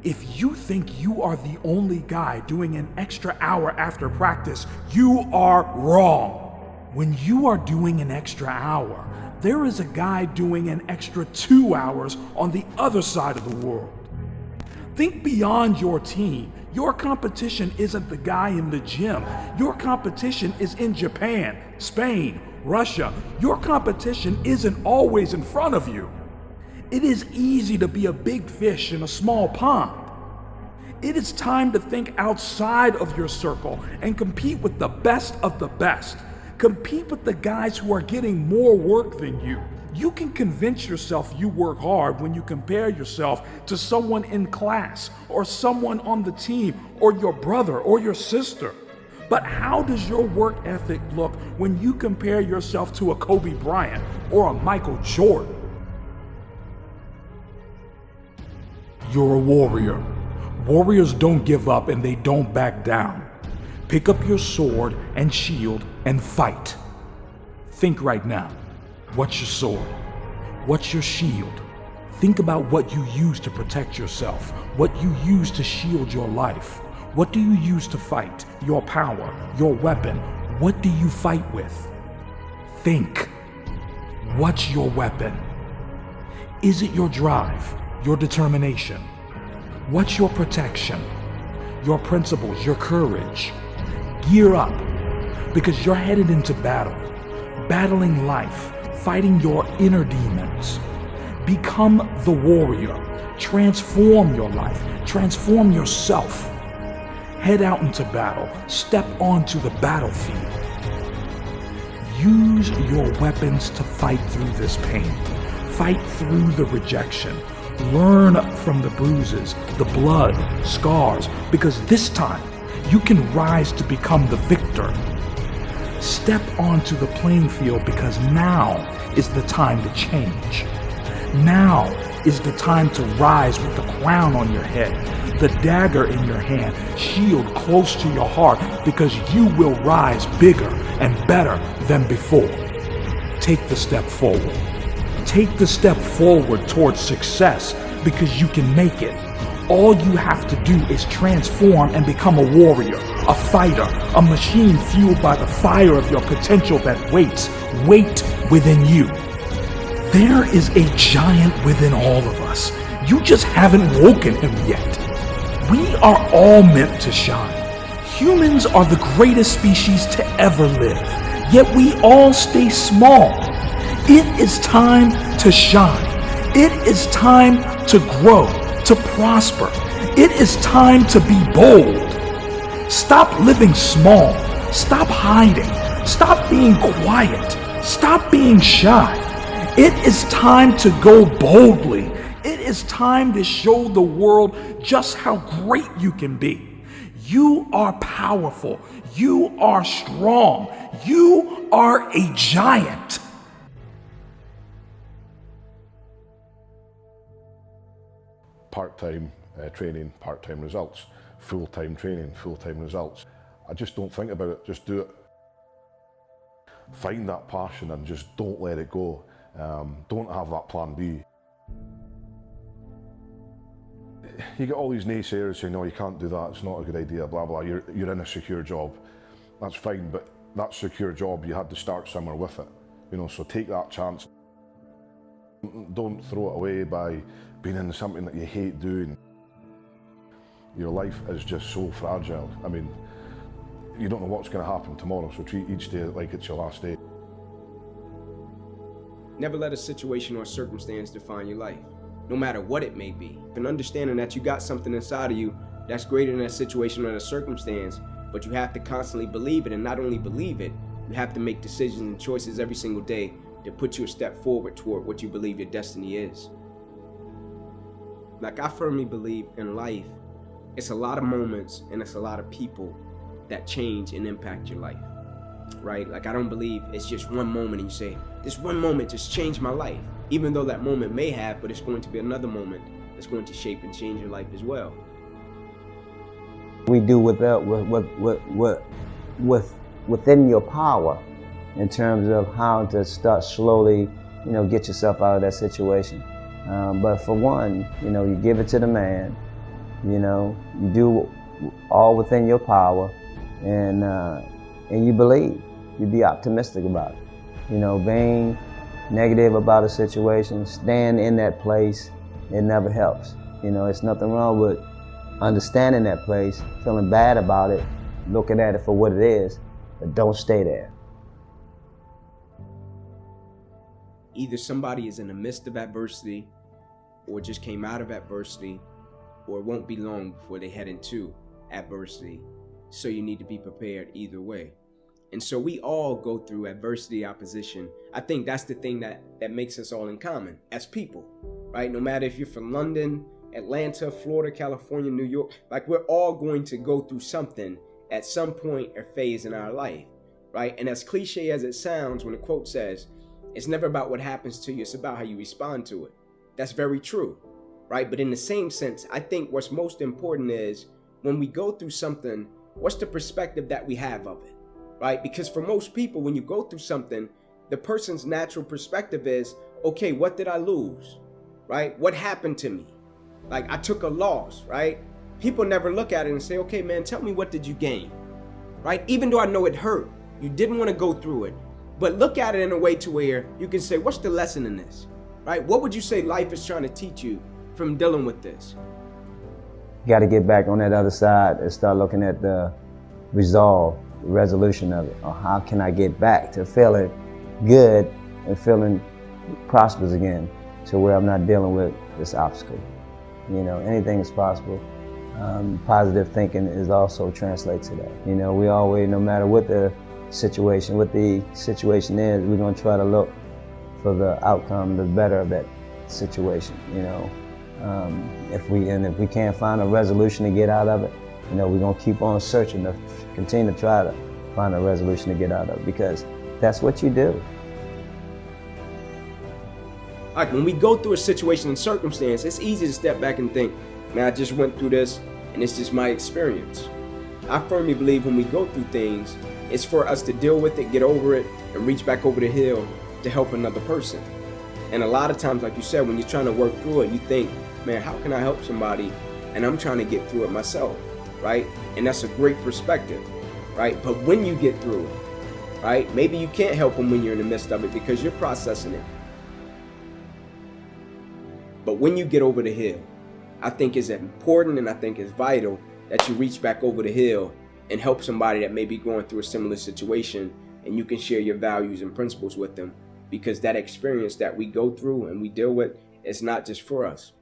If you think you are the only guy doing an extra hour after practice, you are wrong. When you are doing an extra hour, there is a guy doing an extra 2 hours on the other side of the world. Think beyond your team. Your competition isn't the guy in the gym. Your competition is in Japan, Spain, Russia. Your competition isn't always in front of you. It is easy to be a big fish in a small pond. It is time to think outside of your circle and compete with the best of the best. Compete with the guys who are getting more work than you. You can convince yourself you work hard when you compare yourself to someone in class or someone on the team or your brother or your sister. But how does your work ethic look when you compare yourself to a Kobe Bryant or a Michael Jordan? You're a warrior. Warriors don't give up and they don't back down. Pick up your sword and shield and fight. Think right now. What's your sword? What's your shield? Think about what you use to protect yourself, what you use to shield your life. What do you use to fight? Your power, your weapon. What do you fight with? Think. What's your weapon? Is it your drive, your determination? What's your protection? Your principles, your courage? Gear up, because you're headed into battle, battling life, fighting your inner demons. Become the warrior. Transform your life. Transform yourself. Head out into battle. Step onto the battlefield. Use your weapons to fight through this pain. Fight through the rejection. Learn from the bruises, the blood, scars, because this time you can rise to become the victor. Step onto the playing field because now is the time to change. Now is the time to rise with the crown on your head, the dagger in your hand, shield close to your heart, because you will rise bigger and better than before. Take the step forward. Take the step forward towards success because you can make it. All you have to do is transform and become a warrior, a fighter, a machine fueled by the fire of your potential that waits within you. There is a giant within all of us. You just haven't woken him yet. We are all meant to shine. Humans are the greatest species to ever live, yet we all stay small. It is time to shine. It is time to grow, to prosper. It is time to be bold. Stop living small. Stop hiding. Stop being quiet. Stop being shy. It is time to go boldly. It is time to show the world just how great you can be. You are powerful. You are strong. You are a giant. Part-time training, part-time results. Full-time training, full-time results. I just don't think about it, just do it. Find that passion and just don't let it go. Don't have that plan B. You get all these naysayers saying, no, you can't do that, it's not a good idea, blah, blah, you're in a secure job. That's fine, but that secure job, you had to start somewhere with it. You know, so take that chance. Don't throw it away by being in something that you hate doing. Your life is just so fragile. I mean, you don't know what's going to happen tomorrow, so treat each day like it's your last day. Never let a situation or circumstance define your life, no matter what it may be. And understanding that you got something inside of you that's greater than that situation or that circumstance, but you have to constantly believe it, and not only believe it, you have to make decisions and choices every single day to put you a step forward toward what you believe your destiny is. Like, I firmly believe in life, it's a lot of moments and it's a lot of people that change and impact your life, right? Like, I don't believe it's just one moment and you say, this one moment just changed my life. Even though that moment may have, but it's going to be another moment that's going to shape and change your life as well. We do within your power in terms of how to start slowly, get yourself out of that situation. But for one, you give it to the man, You know, you do all within your power, and you believe. You be optimistic about it. You know, being negative about a situation, stand in that place, it never helps. You know, it's nothing wrong with understanding that place, feeling bad about it, looking at it for what it is, but don't stay there. Either somebody is in the midst of adversity, or just came out of adversity, or it won't be long before they head into adversity. So you need to be prepared either way. And so we all go through adversity, opposition. I think that's the thing that makes us all in common as people, right? No matter if you're from London, Atlanta, Florida, California, New York, like we're all going to go through something at some point or phase in our life, right? And as cliche as it sounds, when the quote says, it's never about what happens to you, it's about how you respond to it. That's very true, right? But in the same sense, I think what's most important is when we go through something, what's the perspective that we have of it, right? Because for most people, when you go through something, the person's natural perspective is, okay, what did I lose, right? What happened to me? Like I took a loss, right? People never look at it and say, okay, man, tell me what did you gain, right? Even though I know it hurt, you didn't want to go through it, but look at it in a way to where you can say, what's the lesson in this, right? What would you say life is trying to teach you from dealing with this? You got to get back on that other side and start looking at the resolve, the resolution of it, or how can I get back to feeling good and feeling prosperous again, to where I'm not dealing with this obstacle. You know, anything is possible. Positive thinking is also translates to that. You know, we always, no matter what the situation is, we're gonna try to look for the outcome, the better of that situation. You know, if we can't find a resolution to get out of it, you know, we're gonna keep on searching to continue to try to find a resolution to get out of it, because that's what you do. Like when we go through a situation and circumstance, it's easy to step back and think, man, I just went through this and it's just my experience. I firmly believe when we go through things, it's for us to deal with it, get over it, and reach back over the hill to help another person. And a lot of times, like you said, when you're trying to work through it, you think, man, how can I help somebody? And I'm trying to get through it myself, right? And that's a great perspective, right? But when you get through it, right, maybe you can't help them when you're in the midst of it because you're processing it. But when you get over the hill, I think it's important and I think it's vital that you reach back over the hill and help somebody that may be going through a similar situation, and you can share your values and principles with them, because that experience that we go through and we deal with is not just for us.